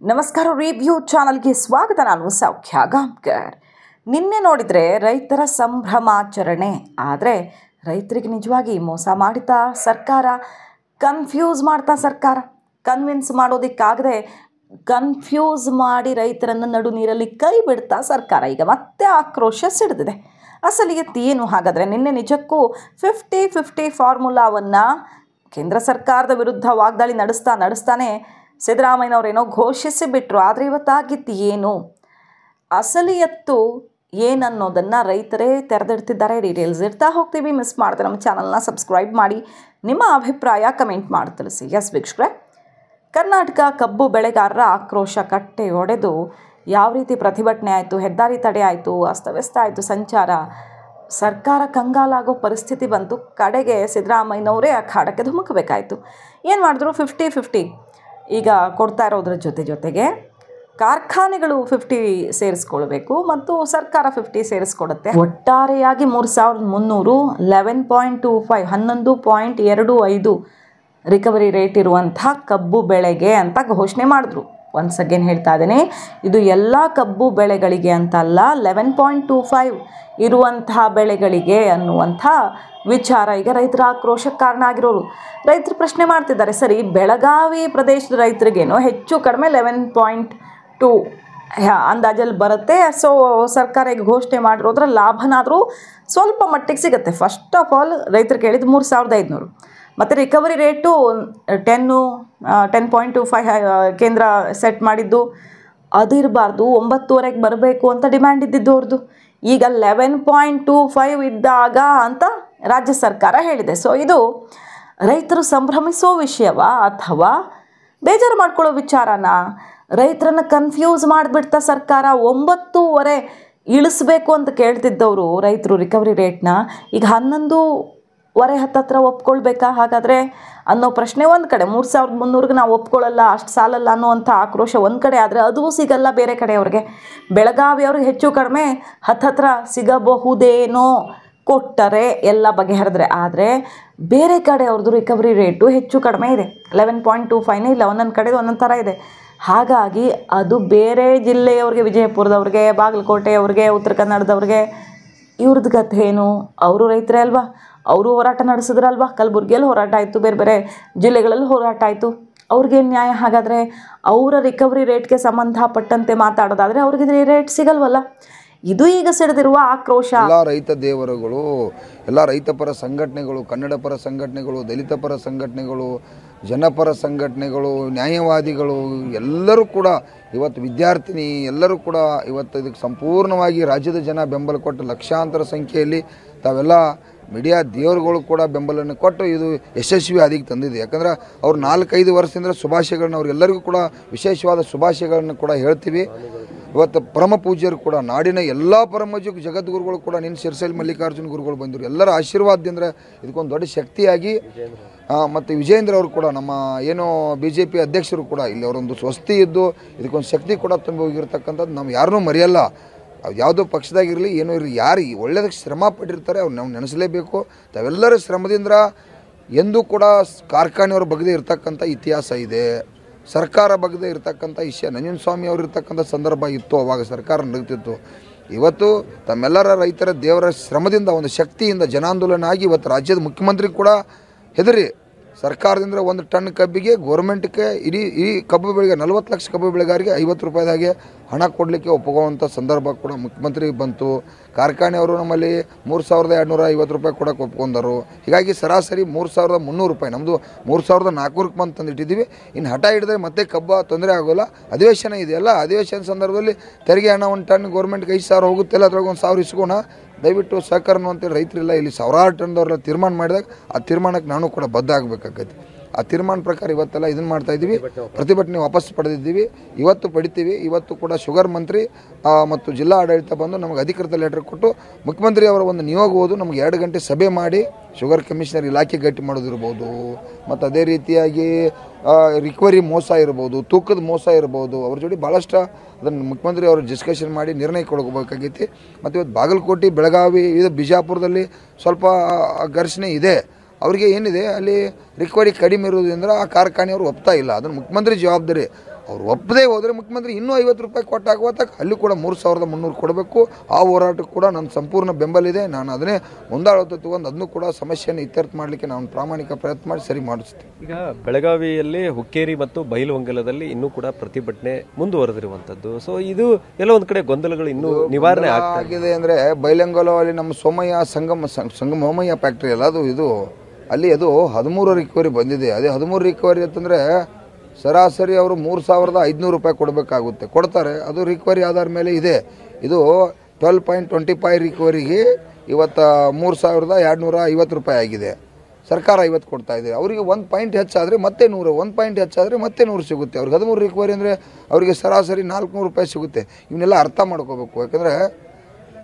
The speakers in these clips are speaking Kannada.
ನಮಸ್ಕಾರ. ರಿವ್ಯೂ ಚಾನಲ್ಗೆ ಸ್ವಾಗತ. ನಾನು ಸೌಖ್ಯ ಗಾಂವ್ಕರ್. ನಿನ್ನೆ ನೋಡಿದರೆ ರೈತರ ಸಂಭ್ರಮಾಚರಣೆ. ಆದರೆ ರೈತರಿಗೆ ನಿಜವಾಗಿ ಮೋಸ ಮಾಡಿತಾ ಸರ್ಕಾರ, ಕನ್ಫ್ಯೂಸ್ ಮಾಡ್ತಾ ಸರ್ಕಾರ, ಕನ್ವಿನ್ಸ್ ಮಾಡೋದಕ್ಕಾಗದೆ ಕನ್ಫ್ಯೂಸ್ ಮಾಡಿ ರೈತರನ್ನು ನಡು ನೀರಲ್ಲಿ ಕೈ ಬಿಡ್ತಾ ಸರ್ಕಾರ ಈಗ ಮತ್ತೆ ಆಕ್ರೋಶ ಸಿಡಿದಿದೆ. ಅಸಲಿಯತ್ತು ಏನು ಹಾಗಾದರೆ? ನಿನ್ನೆ ನಿಜಕ್ಕೂ 50-50 ಫಾರ್ಮುಲಾವನ್ನು ಕೇಂದ್ರ ಸರ್ಕಾರದ ವಿರುದ್ಧ ವಾಗ್ದಾಳಿ ನಡೆಸ್ತಾನೆ ಸಿದ್ದರಾಮಯ್ಯನವರೇನೋ ಘೋಷಿಸಿ ಬಿಟ್ಟರು. ಆದರೆ ಇವತ್ತಾಗಿತ್ತು ಏನು, ಅಸಲಿಯತ್ತು ಏನನ್ನೋದನ್ನು ರೈತರೇ ತೆರೆದಿಡ್ತಿದ್ದಾರೆ. ಡೀಟೇಲ್ಸ್ ಇರ್ತಾ ಹೋಗ್ತೀವಿ. ಮಿಸ್ ಮಾಡಿದ್ರೆ ನಮ್ಮ ಚಾನಲ್ನ ಸಬ್ಸ್ಕ್ರೈಬ್ ಮಾಡಿ, ನಿಮ್ಮ ಅಭಿಪ್ರಾಯ ಕಮೆಂಟ್ ಮಾಡಿ ತಿಳಿಸಿ. ಎಸ್ ವೀಕ್ಷಕರೇ, ಕರ್ನಾಟಕ ಕಬ್ಬು ಬೆಳೆಗಾರರ ಆಕ್ರೋಶ ಕಟ್ಟೆ ಒಡೆದು ಯಾವ ರೀತಿ ಪ್ರತಿಭಟನೆ ಆಯಿತು, ಹೆದ್ದಾರಿ ತಡೆ ಆಯಿತು, ಅಸ್ತವ್ಯಸ್ತ ಆಯಿತು ಸಂಚಾರ, ಸರ್ಕಾರ ಕಂಗಾಲಾಗೋ ಪರಿಸ್ಥಿತಿ ಬಂತು. ಕಡೆಗೆ ಸಿದ್ದರಾಮಯ್ಯನವರೇ ಅಖಾಡಕ್ಕೆ ಧುಮುಕಬೇಕಾಯಿತು. ಏನು ಮಾಡಿದ್ರು? 50-50 ಈಗ ಕೊಡ್ತಾ ಇರೋದ್ರ ಜೊತೆಗೆ ಕಾರ್ಖಾನೆಗಳು 50 ಸೇರಿಸ್ಕೊಳ್ಬೇಕು ಮತ್ತು ಸರ್ಕಾರ 50 ಸೇರಿಸ್ಕೊಡುತ್ತೆ. ಒಟ್ಟಾರೆಯಾಗಿ 3300 11.25 ರಿಕವರಿ ರೇಟ್ ಇರುವಂಥ ಕಬ್ಬು ಬೆಳೆಗೆ ಅಂತ ಘೋಷಣೆ ಮಾಡಿದ್ರು. ಒನ್ಸ್ ಅಗೇನ್ ಹೇಳ್ತಾ ಇದ್ದೇನೆ, ಇದು ಎಲ್ಲ ಕಬ್ಬು ಬೆಳೆಗಳಿಗೆ ಅಂತಲ್ಲ, 11.25 ಇರುವಂತಹ ಬೆಳೆಗಳಿಗೆ ಅನ್ನುವಂಥ ವಿಚಾರ ಈಗ ರೈತರ ಆಕ್ರೋಶಕ್ಕೆ ಕಾರಣ ಆಗಿರೋರು. ರೈತರು ಪ್ರಶ್ನೆ ಮಾಡ್ತಿದ್ದಾರೆ, ಸರಿ ಬೆಳಗಾವಿ ಪ್ರದೇಶದ ರೈತರಿಗೇನೋ ಹೆಚ್ಚು ಕಡಿಮೆ 11.2 ಅಂದಾಜಲ್ಲಿ ಬರುತ್ತೆ. ಸೊ ಸರ್ಕಾರ ಈಗ ಘೋಷಣೆ ಮಾಡಿರೋದ್ರ ಲಾಭನಾದರೂ ಸ್ವಲ್ಪ ಮಟ್ಟಿಗೆ ಸಿಗುತ್ತೆ. ಫಸ್ಟ್ ಆಫ್ ಆಲ್ ರೈತರು ಕೇಳಿದ್ದು 3500 ಮತ್ತು ರಿಕವರಿ ರೇಟು 10.25 ಕೇಂದ್ರ ಸೆಟ್ ಮಾಡಿದ್ದು ಅದು ಇರಬಾರ್ದು, 9ವರೆಗೆ ಬರಬೇಕು ಅಂತ ಡಿಮ್ಯಾಂಡ್ ಇದ್ದಿದ್ದು ಅವ್ರದ್ದು. ಈಗ 11.25 ಇದ್ದಾಗ ಅಂತ ರಾಜ್ಯ ಸರ್ಕಾರ ಹೇಳಿದೆ. ಸೊ ಇದು ರೈತರು ಸಂಭ್ರಮಿಸೋ ವಿಷಯವಾ ಅಥವಾ ಬೇಜಾರು ಮಾಡ್ಕೊಳ್ಳೋ ವಿಚಾರನ? ರೈತರನ್ನು ಕನ್ಫ್ಯೂಸ್ ಮಾಡಿಬಿಡ್ತಾ ಸರ್ಕಾರ 9ವರೆ ಇಳಿಸ್ಬೇಕು ಅಂತ ಕೇಳ್ತಿದ್ದವರು ರೈತರು ರಿಕವರಿ ರೇಟ್ನ ಈಗ 11ವರೆ ಹತ್ತತ್ರ ಒಪ್ಕೊಳ್ಬೇಕಾ ಹಾಗಾದರೆ ಅನ್ನೋ ಪ್ರಶ್ನೆ ಒಂದು ಕಡೆ. 3300ಗೆ ನಾವು ಒಪ್ಕೊಳ್ಳಲ್ಲ, ಅಷ್ಟು ಸಾಲಲ್ಲ ಅನ್ನೋವಂಥ ಆಕ್ರೋಶ ಒಂದು ಕಡೆ. ಆದರೆ ಅದು ಸಿಗಲ್ಲ ಬೇರೆ ಕಡೆಯವ್ರಿಗೆ. ಬೆಳಗಾವಿಯವ್ರಿಗೆ ಹೆಚ್ಚು ಕಡಿಮೆ ಹತ್ತತ್ರ ಸಿಗಬಹುದೇನೋ ಕೊಟ್ಟರೆ ಎಲ್ಲ ಬಗೆಹರಿದ್ರೆ. ಆದರೆ ಬೇರೆ ಕಡೆ ಅವ್ರದ್ದು ರಿಕವರಿ ರೇಟು ಹೆಚ್ಚು ಕಡಿಮೆ ಇದೆ, 11.25 ಇಲ್ಲ, ಒಂದೊಂದು ಕಡೆ ಒಂದೊಂದು ಥರ ಇದೆ. ಹಾಗಾಗಿ ಅದು ಬೇರೆ ಜಿಲ್ಲೆಯವ್ರಿಗೆ, ವಿಜಯಪುರದವ್ರಿಗೆ, ಬಾಗಲಕೋಟೆಯವ್ರಿಗೆ, ಉತ್ತರ ಕನ್ನಡದವ್ರಿಗೆ ಇವ್ರದ್ದು ಕಥೆ ಏನು? ಅವರು ರೈತರೇ ಅಲ್ವಾ, ಅವರು ಹೋರಾಟ ನಡೆಸಿದ್ರಲ್ವಾ. ಕಲಬುರಗಿಯಲ್ಲಿ ಹೋರಾಟ ಆಯಿತು, ಬೇರೆ ಬೇರೆ ಜಿಲ್ಲೆಗಳಲ್ಲಿ ಹೋರಾಟ ಆಯಿತು. ಅವ್ರಿಗೇನು ನ್ಯಾಯ ಹಾಗಾದರೆ? ಅವರ ರಿಕವರಿ ರೇಟ್ಗೆ ಸಂಬಂಧಪಟ್ಟಂತೆ ಮಾತಾಡೋದಾದರೆ ಅವ್ರಿಗೆ ರೇಟ್ ಸಿಗಲ್ವಲ್ಲ. ಇದು ಈಗ ಸಿಡಿದಿರುವ ಆಕ್ರೋಶ. ಎಲ್ಲ ರೈತ ದೇವರುಗಳು, ಎಲ್ಲ ರೈತ ಪರ ಸಂಘಟನೆಗಳು, ಕನ್ನಡ ಪರ ಸಂಘಟನೆಗಳು, ದಲಿತ ಪರ ಸಂಘಟನೆಗಳು, ಜನಪರ ಸಂಘಟನೆಗಳು, ನ್ಯಾಯವಾದಿಗಳು ಎಲ್ಲರೂ ಕೂಡ ಇವತ್ತು, ವಿದ್ಯಾರ್ಥಿನಿ ಎಲ್ಲರೂ ಕೂಡ ಇವತ್ತು ಇದಕ್ಕೆ ಸಂಪೂರ್ಣವಾಗಿ ರಾಜ್ಯದ ಜನ ಬೆಂಬಲ ಕೊಟ್ಟು ಲಕ್ಷಾಂತರ ಸಂಖ್ಯೆಯಲ್ಲಿ ತಾವೆಲ್ಲ ಮೀಡಿಯಾ ದೇವರುಗಳು ಕೂಡ ಬೆಂಬಲವನ್ನು ಕೊಟ್ಟು ಇದು ಯಶಸ್ವಿ ಹಾದಿಗೆ ತಂದಿದೆ. ಯಾಕಂದ್ರೆ ಅವ್ರು 4-5 ವರ್ಷದಿಂದ ಶುಭಾಶಯಗಳನ್ನ ಅವ್ರಿಗೆಲ್ಲರಿಗೂ ಕೂಡ ವಿಶೇಷವಾದ ಶುಭಾಶಯಗಳನ್ನು ಕೂಡ ಹೇಳ್ತೀವಿ. ಇವತ್ತು ಪರಮ ಪೂಜ್ಯರು ಕೂಡ, ನಾಡಿನ ಎಲ್ಲ ಪರಮ ಜಗದ್ಗುರುಗಳು ಕೂಡ ನಿನ್ನ ಶಿರ್ಸೈಲ್ ಮಲ್ಲಿಕಾರ್ಜುನ ಗುರುಗಳು ಬಂದರು. ಎಲ್ಲರ ಆಶೀರ್ವಾದದಿಂದ ಇದಕ್ಕೊಂದು ದೊಡ್ಡ ಶಕ್ತಿಯಾಗಿ ಮತ್ತು ವಿಜೇಂದ್ರ ಅವರು ಕೂಡ, ನಮ್ಮ ಏನೋ BJP ಅಧ್ಯಕ್ಷರು ಕೂಡ ಇಲ್ಲಿ ಅವರೊಂದು ಸ್ವಸ್ತಿ ಇದ್ದು ಇದಕ್ಕೊಂದು ಶಕ್ತಿ ಕೂಡ ತುಂಬಿ ಹೋಗಿರ್ತಕ್ಕಂಥದ್ದು ನಾವು ಯಾರನ್ನೂ ಮರೆಯಲ್ಲ. ಯಾವುದೋ ಪಕ್ಷದಾಗಿರಲಿ ಏನೋ ಇರಲಿ, ಯಾರು ಒಳ್ಳೆಯದಕ್ಕೆ ಶ್ರಮ ಪಟ್ಟಿರ್ತಾರೆ ಅವ್ರು ನಾವು ನೆನೆಸಲೇಬೇಕು. ತಾವೆಲ್ಲರ ಶ್ರಮದಿಂದ ಎಂದೂ ಕೂಡ ಕಾರ್ಖಾನೆಯವ್ರ ಬಗ್ಗೆ ಇರ್ತಕ್ಕಂಥ ಇತಿಹಾಸ ಇದೆ, ಸರ್ಕಾರ ಬಗ್ಗೆ ಇರ್ತಕ್ಕಂಥ ವಿಷಯ. ನಂಜನಸ್ವಾಮಿ ಅವರು ಇರ್ತಕ್ಕಂಥ ಸಂದರ್ಭ ಇತ್ತು, ಅವಾಗ ಸರ್ಕಾರ ನಡೀತಿತ್ತು. ಇವತ್ತು ತಮ್ಮೆಲ್ಲರ ರೈತರ ದೇವರ ಶ್ರಮದಿಂದ ಒಂದು ಶಕ್ತಿಯಿಂದ ಜನಾಂದೋಲನ ಆಗಿ ಇವತ್ತು ರಾಜ್ಯದ ಮುಖ್ಯಮಂತ್ರಿ ಕೂಡ ಹೆದರಿ ಸರ್ಕಾರದಿಂದ 1 ಟನ್ ಕಬ್ಬಿಗೆ ಗೌರ್ಮೆಂಟ್ಗೆ ಇಡೀ ಕಬ್ಬು ಬೆಳೆಗೆ 40 ಲಕ್ಷ ಕಬ್ಬು ಬೆಳೆಗಾರಿಗೆ 50 ರೂಪಾಯಿದಾಗೆ ಹಣ ಕೊಡಲಿಕ್ಕೆ ಒಪ್ಪುವಂಥ ಸಂದರ್ಭ ಕೂಡ ಮುಖ್ಯಮಂತ್ರಿಗೆ ಬಂತು. ಕಾರ್ಖಾನೆಯವರು ನಮ್ಮಲ್ಲಿ 3250 ರೂಪಾಯಿ ಕೊಡೋಕೆ ಒಪ್ಕೊಂಡರು. ಹೀಗಾಗಿ ಸರಾಸರಿ 3300 ರೂಪಾಯಿ, ನಮ್ಮದು 3400ಕ್ಕೆ ಬಂದು ತಂದಿಟ್ಟಿದ್ದೀವಿ. ಇನ್ನು ಹಠ ಹಿಡಿದ್ರೆ ಮತ್ತೆ ಕಬ್ಬ ತೊಂದರೆ ಆಗೋಲ್ಲ. ಅಧಿವೇಶನ ಇದೆಯಲ್ಲ, ಅಧಿವೇಶನ ಸಂದರ್ಭದಲ್ಲಿ ತೆರಿಗೆ ಹಣ 1 ಟನ್ ಗೌರ್ಮೆಂಟ್ಗೆ 5000 ಹೋಗುತ್ತಿಲ್ಲ, ಅದ್ರಾಗ 1000 ಇಸ್ಕೋಣ, ದಯವಿಟ್ಟು ಸಹಕಾರನು ಅಂತೇಳಿ ರೈತರು ಇಲ್ಲ ಇಲ್ಲಿ ಸಾವಿರಾರು ಟನ್ದವ್ರ ತೀರ್ಮಾನ ಮಾಡಿದಾಗ ಆ ತೀರ್ಮಾನಕ್ಕೆ ನಾನು ಕೂಡ ಬದ್ಧ ಆಗಬೇಕಾಗೈತಿ. ಆ ತೀರ್ಮಾನ ಪ್ರಕಾರ ಇವತ್ತೆಲ್ಲ ಇದನ್ನು ಮಾಡ್ತಾಯಿದ್ದೀವಿ, ಪ್ರತಿಭಟನೆ ವಾಪಸ್ ಪಡೆದಿದ್ದೀವಿ, ಇವತ್ತು ಪಡಿತೀವಿ. ಇವತ್ತು ಕೂಡ ಶುಗರ್ ಮಂತ್ರಿ ಮತ್ತು ಜಿಲ್ಲಾ ಆಡಳಿತ ಬಂದು ನಮಗೆ ಅಧಿಕೃತ ಲೆಟರ್ ಕೊಟ್ಟು ಮುಖ್ಯಮಂತ್ರಿ ಅವರ ಒಂದು ನಿಯೋಗ ಹೋದು ನಮಗೆ 2 ಗಂಟೆ ಸಭೆ ಮಾಡಿ ಶುಗರ್ ಕಮಿಷನರ್ ಇಲಾಖೆ ಗಟ್ಟಿ ಮಾಡೋದಿರ್ಬೋದು, ಮತ್ತು ಅದೇ ರೀತಿಯಾಗಿ ರಿಕವರಿ ಮೋಸ ಇರ್ಬೋದು, ತೂಕದ ಮೋಸ ಇರ್ಬೋದು, ಅವ್ರ ಜೋಡಿ ಭಾಳಷ್ಟು ಅದನ್ನು ಮುಖ್ಯಮಂತ್ರಿ ಅವರು ಡಿಸ್ಕಷನ್ ಮಾಡಿ ನಿರ್ಣಯ ಕೊಡಬೇಕಾಗೈತಿ. ಮತ್ತು ಇವತ್ತು ಬಾಗಲಕೋಟೆ, ಬೆಳಗಾವಿ, ಇದು ಬಿಜಾಪುರದಲ್ಲಿ ಸ್ವಲ್ಪ ಘರ್ಷಣೆ ಇದೆ. ಅವರಿಗೆ ಏನಿದೆ ಅಲ್ಲಿ ರಿಕವರಿ ಕಡಿಮೆ ಇರೋದ್ರಿಂದ ಆ ಕಾರ್ಖಾನೆಯವರು ಒಪ್ತಾ ಇಲ್ಲ. ಅದನ್ನು ಮುಖ್ಯಮಂತ್ರಿ ಜವಾಬ್ದಾರಿ. ಅವ್ರು ಒಪ್ಪದೇ ಹೋದರೆ ಮುಖ್ಯಮಂತ್ರಿ ಇನ್ನೂ 50 ರೂಪಾಯಿ ಕೊಟ್ಟಾಗುವತ್ತಾಗ ಅಲ್ಲಿ ಕೂಡ 3,300 ಕೊಡಬೇಕು. ಆ ಹೋರಾಟಕ್ಕೆ ಕೂಡ ನನ್ನ ಸಂಪೂರ್ಣ ಬೆಂಬಲ ಇದೆ. ನಾನು ಅದನ್ನೇ ಮುಂದಾಳತ್ವ ತಗೊಂಡು ಅದನ್ನು ಕೂಡ ಸಮಸ್ಯೆಯನ್ನು ಇತ್ಯರ್ಥ ಮಾಡಲಿಕ್ಕೆ ನಾನು ಪ್ರಾಮಾಣಿಕ ಪ್ರಯತ್ನ ಮಾಡಿ ಸರಿ ಮಾಡಿಸ್ತೀನಿ. ಈಗ ಬೆಳಗಾವಿಯಲ್ಲಿ ಹುಕ್ಕೇರಿ ಮತ್ತು ಬೈಲಹೊಂಗಲದಲ್ಲಿ ಇನ್ನೂ ಕೂಡ ಪ್ರತಿಭಟನೆ ಮುಂದುವರೆದಿರುವಂಥದ್ದು. ಸೊ ಇದು ಎಲ್ಲ ಒಂದು ಕಡೆ ಗೊಂದಲಗಳು ಇನ್ನೂ ನಿವಾರಣೆ ಆಗಿದೆ. ಅಂದರೆ ಬೈಲಹೊಂಗಲಲ್ಲಿ ನಮ್ಮ ಸೋಮಯ್ಯ ಫ್ಯಾಕ್ಟ್ರಿ ಅಲ್ಲ ಅದು, ಇದು ಅಲ್ಲಿ ಅದು 13 ರಿಕವರಿ ಬಂದಿದೆ. ಅದೇ 13 ರಿಕವರಿ ಅಂತಂದರೆ ಸರಾಸರಿ ಅವರು 3,500 ರೂಪಾಯಿ ಕೊಡಬೇಕಾಗುತ್ತೆ, ಕೊಡ್ತಾರೆ. ಅದು ರಿಕವರಿ ಆಧಾರ ಮೇಲೆ ಇದೆ. ಇದು 12.25 ರಿಕವರಿಗೆ ಇವತ್ತು 3,250 ರೂಪಾಯಿ ಆಗಿದೆ. ಸರ್ಕಾರ 50 ಕೊಡ್ತಾ ಇದೆ. ಅವರಿಗೆ 1 ಪಾಯಿಂಟ್ ಹೆಚ್ಚಾದರೆ ಮತ್ತೆ 100, 1 ಪಾಯಿಂಟ್ ಹೆಚ್ಚಾದರೆ ಮತ್ತೆ 100 ಸಿಗುತ್ತೆ. ಅವ್ರಿಗೆ 13 ರಿಕವರಿ ಅಂದರೆ ಅವರಿಗೆ ಸರಾಸರಿ 400 ರೂಪಾಯಿ ಸಿಗುತ್ತೆ. ಇವನ್ನೆಲ್ಲ ಅರ್ಥ ಮಾಡ್ಕೋಬೇಕು. ಯಾಕಂದರೆ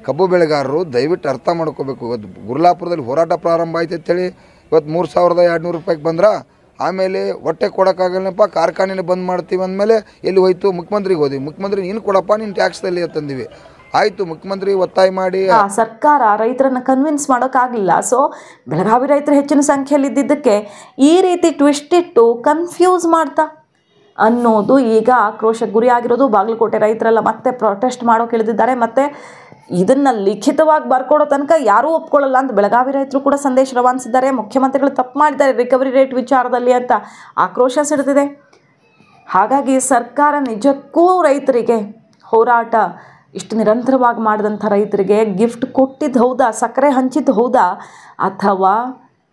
ಕಬ್ಬು ಬೆಳೆಗಾರರು ದಯವಿಟ್ಟು ಅರ್ಥ ಮಾಡ್ಕೋಬೇಕು. ಇವತ್ತು ಗುರ್ಲಾಪುರದಲ್ಲಿ ಹೋರಾಟ ಪ್ರಾರಂಭ ಆಯ್ತು ಅಂತೇಳಿ ಇವತ್ತು 3,200 ರೂಪಾಯಿಗೆ ಬಂದ್ರೆ ಆಮೇಲೆ ಹೊಟ್ಟೆ ಕೊಡೋಕ್ಕಾಗಲ್ಲಪ್ಪ, ಕಾರ್ಖಾನೆನೇ ಬಂದ್ ಮಾಡ್ತೀವಿ ಅಂದಮೇಲೆ ಎಲ್ಲಿ ಹೋಯ್ತು? ಮುಖ್ಯಮಂತ್ರಿಗೆ ಹೋದ್ವಿ. ಮುಖ್ಯಮಂತ್ರಿ ನೀನು ಕೊಡಪ್ಪ, ನೀನು ಟ್ಯಾಕ್ಸ್ದಲ್ಲಿ ತಂದಿವಿ. ಆಯಿತು, ಮುಖ್ಯಮಂತ್ರಿ ಒತ್ತಾಯ ಮಾಡಿ ಸರ್ಕಾರ ರೈತರನ್ನ ಕನ್ವಿನ್ಸ್ ಮಾಡೋಕ್ಕಾಗಲಿಲ್ಲ. ಸೊ ಬೆಳಗಾವಿ ರೈತರು ಹೆಚ್ಚಿನ ಸಂಖ್ಯೆಯಲ್ಲಿ ಇದ್ದಿದ್ದಕ್ಕೆ ಈ ರೀತಿ ಟ್ವಿಸ್ಟ್ ಇಟ್ಟು ಕನ್ಫ್ಯೂಸ್ ಮಾಡ್ತಾ ಅನ್ನೋದು ಈಗ ಆಕ್ರೋಶಕ್ಕೆ ಗುರಿಯಾಗಿರೋದು. ಬಾಗಲಕೋಟೆ ರೈತರೆಲ್ಲ ಮತ್ತೆ ಪ್ರೊಟೆಸ್ಟ್ ಮಾಡೋಕೆ ಇಳಿದಿದ್ದಾರೆ. ಮತ್ತು ಇದನ್ನು ಲಿಖಿತವಾಗಿ ಬರ್ಕೊಡೋ ತನಕ ಯಾರೂ ಒಪ್ಕೊಳ್ಳಲ್ಲ ಅಂತ ಬೆಳಗಾವಿ ರೈತರು ಕೂಡ ಸಂದೇಶ ರವಾನಿಸಿದ್ದಾರೆ. ಮುಖ್ಯಮಂತ್ರಿಗಳು ತಪ್ಪು ಮಾಡಿದ್ದಾರೆ ರಿಕವರಿ ರೇಟ್ ವಿಚಾರದಲ್ಲಿ ಅಂತ ಆಕ್ರೋಶ ಸಿಡಿದಿದೆ. ಹಾಗಾಗಿ ಸರ್ಕಾರ ನಿಜಕ್ಕೂ ರೈತರಿಗೆ ಹೋರಾಟ ಇಷ್ಟು ನಿರಂತರವಾಗಿ ಮಾಡಿದಂಥ ರೈತರಿಗೆ ಗಿಫ್ಟ್ ಕೊಟ್ಟಿದ್ದು ಹೌದಾ, ಸಕ್ಕರೆ ಹಂಚಿದ್ದು ಹೌದಾ, ಅಥವಾ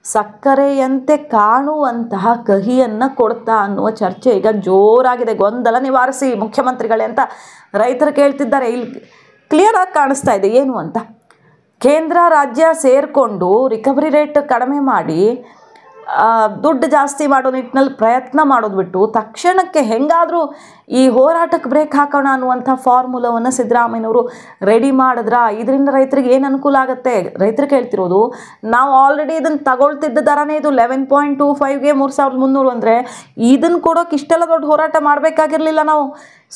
ಸಕ್ಕರೆಯಂತೆ ಕಾಣುವಂತಹ ಕಹಿಯನ್ನು ಕೊಡ್ತಾ ಅನ್ನುವ ಚರ್ಚೆ ಈಗ ಜೋರಾಗಿದೆ. ಗೊಂದಲ ನಿವಾರಿಸಿ ಮುಖ್ಯಮಂತ್ರಿಗಳೇ ಅಂತ ರೈತರು ಕೇಳ್ತಿದ್ದಾರೆ. ಇಲ್ಲಿ ಕ್ಲಿಯರಾಗಿ ಕಾಣಿಸ್ತಾ ಇದೆ ಏನು ಅಂತ. ಕೇಂದ್ರ ರಾಜ್ಯ ಸೇರಿಕೊಂಡು ರಿಕವರಿ ರೇಟ್ ಕಡಿಮೆ ಮಾಡಿ ದುಡ್ಡು ಜಾಸ್ತಿ ಮಾಡೋ ನಿಟ್ಟಿನಲ್ಲಿ ಪ್ರಯತ್ನ ಮಾಡೋದು ಬಿಟ್ಟು ತಕ್ಷಣಕ್ಕೆ ಹೆಂಗಾದರೂ ಈ ಹೋರಾಟಕ್ಕೆ ಬ್ರೇಕ್ ಹಾಕೋಣ ಅನ್ನುವಂಥ ಫಾರ್ಮುಲಾವನ್ನು ಸಿದ್ದರಾಮಯ್ಯನವರು ರೆಡಿ ಮಾಡಿದ್ರ. ಇದರಿಂದ ರೈತರಿಗೆ ಏನು ಅನುಕೂಲ ಆಗುತ್ತೆ? ರೈತರು ಕೇಳ್ತಿರೋದು, ನಾವು ಆಲ್ರೆಡಿ ಇದನ್ನು ತಗೊಳ್ತಿದ್ದ ದರನೇ ಇದು 11.25ಗೆ 3,300 ಅಂದರೆ ಇದನ್ನು ಕೊಡೋಕೆ ಇಷ್ಟೆಲ್ಲ ದೊಡ್ಡ ಹೋರಾಟ ಮಾಡಬೇಕಾಗಿರಲಿಲ್ಲ ನಾವು.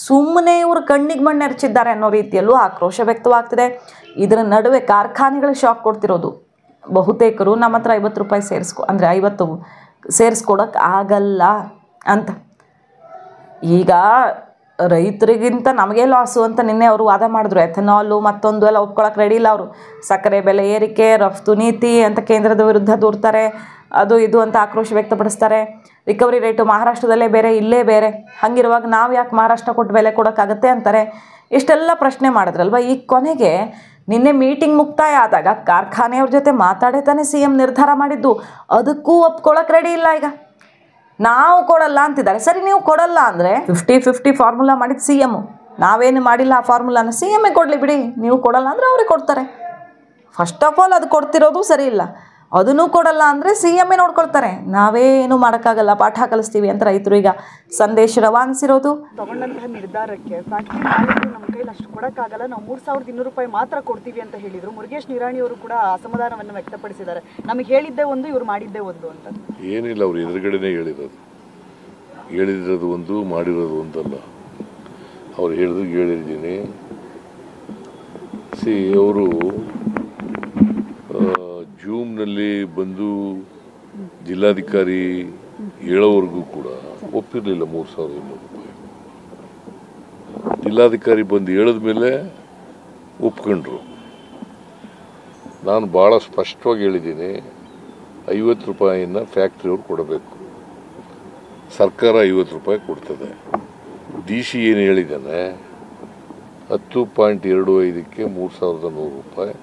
ಸುಮ್ಮನೆ ಇವರು ಕಣ್ಣಿಗೆ ಮಣ್ಣು ಎರಚಿದ್ದಾರೆ ಅನ್ನೋ ರೀತಿಯಲ್ಲೂ ಆಕ್ರೋಶ ವ್ಯಕ್ತವಾಗ್ತಿದೆ. ಇದರ ನಡುವೆ ಕಾರ್ಖಾನೆಗಳಿಗೆ ಶಾಕ್ ಕೊಡ್ತಿರೋದು. ಬಹುತೇಕರು ನಮ್ಮ ಹತ್ರ 50 ರೂಪಾಯಿ ಅಂದರೆ 50 ಸೇರಿಸ್ಕೊಡೋಕೆ ಆಗಲ್ಲ ಅಂತ. ಈಗ ರೈತರಿಗಿಂತ ನಮಗೆ ಲಾಸು ಅಂತ ನಿನ್ನೆ ಅವರು ವಾದ ಮಾಡಿದ್ರು. ಎಥನಾಲು ಮತ್ತೊಂದು ಎಲ್ಲ ಒಪ್ಕೊಳ್ಳೋಕೆ ರೆಡಿ ಇಲ್ಲ ಅವರು. ಸಕ್ಕರೆ ಬೆಲೆ ಏರಿಕೆ, ರಫ್ತು ನೀತಿ ಅಂತ ಕೇಂದ್ರದ ವಿರುದ್ಧ ದೂರ್ತಾರೆ, ಅದು ಇದು ಅಂತ ಆಕ್ರೋಶ ವ್ಯಕ್ತಪಡಿಸ್ತಾರೆ. ರಿಕವರಿ ರೇಟು ಮಹಾರಾಷ್ಟ್ರದಲ್ಲೇ ಬೇರೆ, ಇಲ್ಲೇ ಬೇರೆ, ಹಾಗಿರುವಾಗ ನಾವು ಯಾಕೆ ಮಹಾರಾಷ್ಟ್ರ ಕೊಟ್ಟು ಬೆಲೆ ಕೊಡೋಕ್ಕಾಗತ್ತೆ ಅಂತಾರೆ. ಇಷ್ಟೆಲ್ಲ ಪ್ರಶ್ನೆ ಮಾಡಿದ್ರಲ್ವ. ಈ ಕೊನೆಗೆ ನಿನ್ನೆ ಮೀಟಿಂಗ್ ಮುಕ್ತಾಯ ಆದಾಗ ಕಾರ್ಖಾನೆಯವ್ರ ಜೊತೆ ಮಾತಾಡೇ ತಾನೇ CM ನಿರ್ಧಾರ ಮಾಡಿದ್ದು. ಅದಕ್ಕೂ ಒಪ್ಕೊಳ್ಳೋಕೆ ರೆಡಿ ಇಲ್ಲ. ಈಗ ನಾವು ಕೊಡಲ್ಲ ಅಂತಿದ್ದಾರೆ. ಸರಿ, ನೀವು ಕೊಡಲ್ಲ ಅಂದರೆ 50-50 ಫಾರ್ಮುಲಾ ಮಾಡಿದ್ದು CM. ನಾವೇನು ಮಾಡಿಲ್ಲ ಆ ಫಾರ್ಮುಲಾನ. CM ಕೊಡಲಿ ಬಿಡಿ. ನೀವು ಕೊಡಲ್ಲ ಅಂದರೆ ಅವರೇ ಕೊಡ್ತಾರೆ. ಫಸ್ಟ್ ಆಫ್ ಆಲ್ ಅದು ಕೊಡ್ತಿರೋದು ಸರಿ ಇಲ್ಲ. ಅದನ್ನು ಕೊಡಲ್ಲ ಅಂದರೆ CM ನೋಡ್ಕೊಳ್ತಾರೆ. ನಾವೇನು ಮಾಡೋಕ್ಕಾಗಲ್ಲ, ಪಾಠ ಕಲಿಸ್ತೀವಿ ಅಂತ ರೈತರು ಈಗ ಸಂದೇಶ ರವಾನಿಸಿರೋದು. ತಗೊಂಡಂತಹ ನಿರ್ಧಾರಕ್ಕೆ ಫ್ಯಾಕ್ಟ್ರಿ ಮಾಲೀಕರು ನಮ್ಮ ಕೈಲಿ ಅಷ್ಟು ಕೊಡೋಕ್ಕಾಗಲ್ಲ, ನಾವು 3,200 ರೂಪಾಯಿ ಮಾತ್ರ ಕೊಡ್ತೀವಿ ಅಂತ ಹೇಳಿದರು. ಮುರುಗೇಶ್ ನಿರಾಣಿ ಅವರು ಕೂಡ ಅಸಮಾಧಾನವನ್ನು ವ್ಯಕ್ತಪಡಿಸಿದ್ದಾರೆ. ನಮಗೆ ಹೇಳಿದ್ದೇ ಒಂದು, ಇವರು ಮಾಡಿದ್ದೇ ಒಂದು ಅಂತ. ಏನಿಲ್ಲ, ಅವ್ರು ಎದುರುಗಡೆನೇ ಹೇಳಿರೋದು ಒಂದು, ಮಾಡಿರೋದು ಒಂದಲ್ಲ. ಅವ್ರು ಹೇಳಿದ್ದೀನಿ. ಅವರು ಜೂಮ್ನಲ್ಲಿ ಬಂದು ಜಿಲ್ಲಾಧಿಕಾರಿ ಹೇಳೋವರೆಗೂ ಕೂಡ ಒಪ್ಪಿರಲಿಲ್ಲ 3,200 ರೂಪಾಯಿ. ಜಿಲ್ಲಾಧಿಕಾರಿ ಬಂದು ಹೇಳಿದ ಮೇಲೆ ಒಪ್ಕೊಂಡ್ರು. ನಾನು ಭಾಳ ಸ್ಪಷ್ಟವಾಗಿ ಹೇಳಿದ್ದೀನಿ, 50 ರೂಪಾಯಿನ ಫ್ಯಾಕ್ಟ್ರಿಯವ್ರು ಕೊಡಬೇಕು, ಸರ್ಕಾರ 50 ರೂಪಾಯಿ ಕೊಡ್ತದೆ. DC ಏನು ಹೇಳಿದ್ದಾನೆ, 10.25ಕ್ಕೆ 3,100 ರೂಪಾಯಿ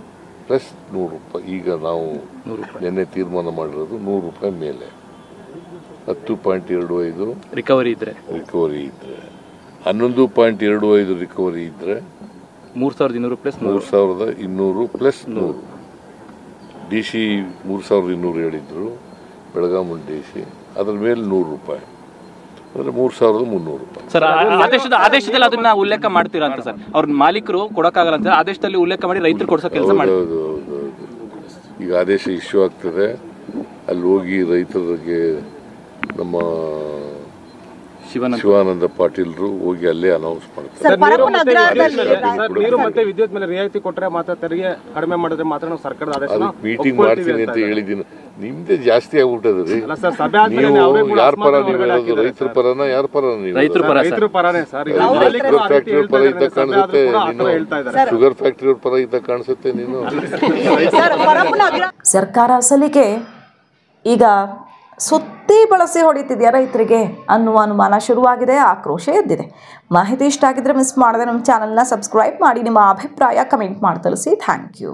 ಪ್ಲಸ್ 100 ರೂಪಾಯಿ. ಈಗ ನಾವು ನಿನ್ನೆ ತೀರ್ಮಾನ ಮಾಡಿರೋದು 100 ರೂಪಾಯಿ ಮೇಲೆ 10.25 ರಿಕವರಿ ಇದ್ರೆ 11.25 ರಿಕವರಿ ಇದ್ರೆ 3,200 ಪ್ಲಸ್ 3,200 ಪ್ಲಸ್ 100. DC 3,200 ಹೇಳಿದ್ರು ಬೆಳಗಾವಿ DC. ಅದ್ರ ಮೇಲೆ 100 ರೂಪಾಯಿ ಅಂದ್ರೆ 3,300 ರೂಪಾಯಿ. ಸರ್, ಆದೇಶದಲ್ಲಿ ಅದನ್ನ ಉಲ್ಲೇಖ ಮಾಡ್ತೀರಾ ಅಂತ ಸರ್? ಅವ್ರ ಮಾಲೀಕರು ಕೊಡಕ್ಕಾಗಲ್ಲ ಅಂತ ಆದೇಶದಲ್ಲಿ ಉಲ್ಲೇಖ ಮಾಡಿ ರೈತರು ಕೊಡ್ಸೋ ಕೆಲಸ ಮಾಡಿ. ಈಗ ಆದೇಶ ಇಶ್ಯೂ ಆಗ್ತದೆ, ಅಲ್ಲಿ ಹೋಗಿ ರೈತರಿಗೆ ನಮ್ಮ ಶಿವಾನಂದ ಪಾಟೀಲ್ರು ಹೋಗಿ ಅಲ್ಲೇ ಅನೌನ್ಸ್ ಮಾಡ್ತಾರೆ. ಸರ್ ಪರಪ್ಪನ ಅಗ್ರಹಾರದಲ್ಲಿ ನೀರು ಮತ್ತೆ ವಿದ್ಯುತ್ ಮೇಲೆ ರಿಯಾಯಿತಿ ಕೊಟ್ಟರೆ ಮಾತ್ರ ತೆರಿಗೆ ಕಡಿಮೆ ಮಾಡಿದ್ರೆ ಮಾತ್ರ ನಾವು ಸರ್ಕಾರದ ಆದೇಶ ಅದಕ್ಕೆ ಮೀಟಿಂಗ್ ಮಾಡ್ತೀನಿ ಅಂತ ಹೇಳಿದ್ದೀನಿ. ನಿಮ್ದೇ ಜಾಸ್ತಿ ಆಗ್ಬಿಟ್ಟದ್ರಿ. ಸಭೆ ಆದ್ಮೇಲೆ ನೀವು ಯಾರ ಪರ ನೀವು ಹೇಳೋದು? ರೈತರ ಪರನ ಯಾರ ಪರ ನೀವು? ರೈತರ ಪರನೇ ಸರ್. ಶುಗರ್ ಫ್ಯಾಕ್ಟ್ರಿ ಪರ ಇದ್ದ ಕಾಣಿಸುತ್ತೆ ನೀನು. ಶುಗರ್ ಫ್ಯಾಕ್ಟ್ರಿ ಪರ ಇದ್ದ ಕಾಣಿಸುತ್ತೆ ನೀನು. ಸರ್ಕಾರ ಅಸಲಿಗೆ ಈಗ ಸುತ್ತಿ ಬಳಸಿ ಹೊಡಿತಿದೆಯಾ ರೈತರಿಗೆ ಅನ್ನುವ ಅನುಮಾನ ಶುರುವಾಗಿದೆ, ಆಕ್ರೋಶ ಎದ್ದಿದೆ. ಮಾಹಿತಿ ಇಷ್ಟ ಆಗಿದ್ರೆ ಮಿಸ್ ಮಾಡದೆ ನಮ್ಮ ಚಾನಲ್ನ ಸಬ್ಸ್ಕ್ರೈಬ್ ಮಾಡಿ, ನಿಮ್ಮ ಅಭಿಪ್ರಾಯ ಕಮೆಂಟ್ ಮಾಡಿ ತಿಳಿಸಿ. Thank you.